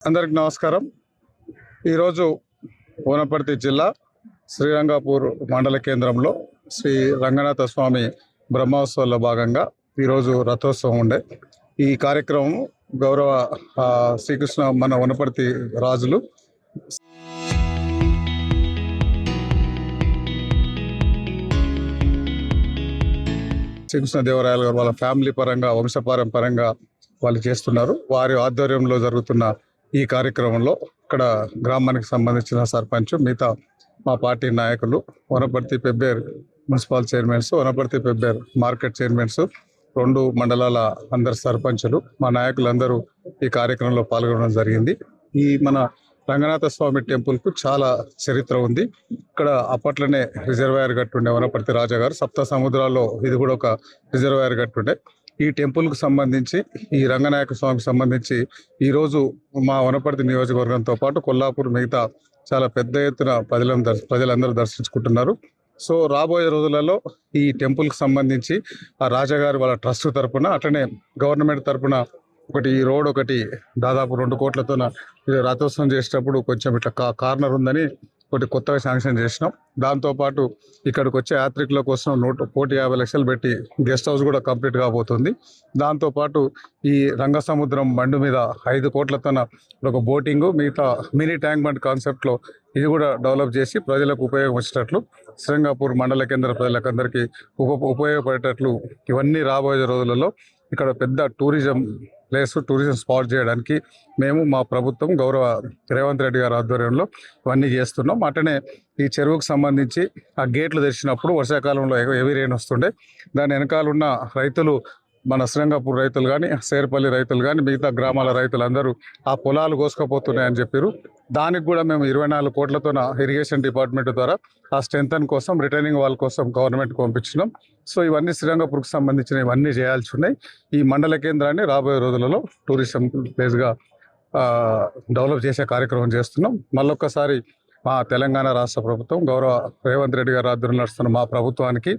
అందరికి నమస్కారం. ఈరోజు వనపర్తి జిల్లా శ్రీరంగపూర్ మండల కేంద్రంలో శ్రీ రంగనాథ స్వామి బ్రహ్మోత్సవాల్లో భాగంగా ఈరోజు రథోత్సవం ఉండే. ఈ కార్యక్రమం గౌరవ శ్రీకృష్ణ మన వనపర్తి రాజులు శ్రీకృష్ణదేవరాయలు గారు వాళ్ళ ఫ్యామిలీ పరంగా వంశపారంపరంగా వాళ్ళు చేస్తున్నారు. వారి ఆధ్వర్యంలో జరుగుతున్న ఈ కార్యక్రమంలో ఇక్కడ గ్రామానికి సంబంధించిన సర్పంచ్, మిగతా మా పార్టీ నాయకులు, Wanaparthy Pebbair municipal chairmans, Wanaparthy Pebbair market chairmans, 2 మండలాల అందరు సర్పంచులు, మా నాయకులందరూ ఈ కార్యక్రమంలో పాల్గొనడం జరిగింది. ఈ మన రంగనాథ స్వామి టెంపుల్కు చాలా చరిత్ర ఉంది. ఇక్కడ అప్పట్లోనే రిజర్వాయర్ కట్టుండే వనపర్తి రాజా గారు. సప్త సముద్రాల్లో ఇది కూడా ఒక రిజర్వాయర్ కట్టుండే. ఈ టెంపుల్కు సంబంధించి, ఈ రంగనాయక స్వామికి సంబంధించి ఈరోజు మా వనపర్తి నియోజకవర్గంతో పాటు కొల్లాపూర్ మిగతా చాలా పెద్ద ఎత్తున ప్రజలందరూ దర్శించుకుంటున్నారు. సో రాబోయే రోజులలో ఈ టెంపుల్కి సంబంధించి ఆ రాజాగారు వాళ్ళ ట్రస్ట్ తరపున, అట్లనే గవర్నమెంట్ తరపున ఈ రోడ్ ఒకటి దాదాపు 2 కోట్లతో రథోత్సవం చేసేటప్పుడు కొంచెం ఇట్లా కార్నర్ ఉందని ఒకటి కొత్తగా శాంక్షన్ చేసినాం. దాంతోపాటు ఇక్కడికి వచ్చే యాత్రికుల కోసం 150 లక్షలు పెట్టి గెస్ట్ హౌస్ కూడా కంప్లీట్ కాబోతుంది. దాంతోపాటు ఈ రంగసముద్రం బండు మీద 5 కోట్లతో ఒక బోటింగ్, మిగతా మినీ ట్యాంక్ బండ్ కాన్సెప్ట్లో ఇది కూడా డెవలప్ చేసి ప్రజలకు ఉపయోగం వచ్చేటట్లు, శ్రీరంగపూర్ మండల కేంద్ర ప్రజలకందరికీ ఉపయోగపడేటట్లు ఇవన్నీ రాబోయే రోజులలో ఇక్కడ పెద్ద టూరిజం స్పాట్ చేయడానికి మేము, మా ప్రభుత్వం, గౌరవ రేవంత్ రెడ్డి గారి ఆధ్వర్యంలో ఇవన్నీ చేస్తున్నాం. అట్లనే ఈ చెరువుకు సంబంధించి ఆ గేట్లు తెరిచినప్పుడు వర్షాకాలంలో హెవీ రెయిన్ వస్తుండే, దాని వెనకాలన్న రైతులు, మన శ్రీరంగపూర్ రైతులు కానీ, సేర్పల్లి రైతులు కానీ, మిగతా గ్రామాల రైతులందరూ ఆ పొలాలు కోసుకపోతున్నాయని చెప్పారు. దానికి కూడా మేము 24 కోట్లతో ఇరిగేషన్ డిపార్ట్మెంట్ ద్వారా ఆ స్ట్రెంథన్ కోసం, రిటర్నింగ్ వాల్ కోసం గవర్నమెంట్కి పంపించినాం. సో ఇవన్నీ శ్రీరంగపూర్కి సంబంధించిన ఇవన్నీ చేయాల్సి ఉన్నాయి. ఈ మండల కేంద్రాన్ని రాబోయే రోజులలో టూరిజం ప్లేస్గా డెవలప్ చేసే కార్యక్రమం చేస్తున్నాం. మళ్ళొక్కసారి మా తెలంగాణ రాష్ట్ర ప్రభుత్వం, గౌరవ రేవంత్ రెడ్డి గారు ఆధ్వర్యంలో నడుస్తున్న మా ప్రభుత్వానికి,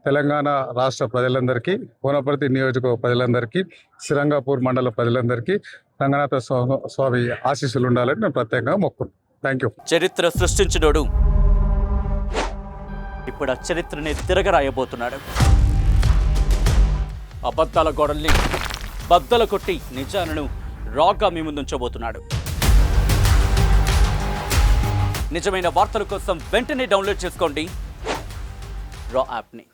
తెలంగాణ రాష్ట్ర ప్రజలందరికీ, వనపర్తి నియోజకవర్గ ప్రజలందరికీ, శ్రీరంగపూర్ మండల ప్రజలందరికీ రంగనాథ స్వామి ఆశీస్సులు ఉండాలని నేను ప్రత్యేకంగా మొక్కుతున్నాను. Thank you. చరిత్ర సృష్టించినోడు ఇప్పుడు ఆ చరిత్రని తిరగరాయబోతున్నాడు. అబద్ధాల గోడల్ని బద్దలు కొట్టి నిజాలను రాగా మీ ముందుంచబోతున్నాడు. నిజమైన వార్తల కోసం వెంటనే డౌన్లోడ్ చేసుకోండి రా యాప్ని.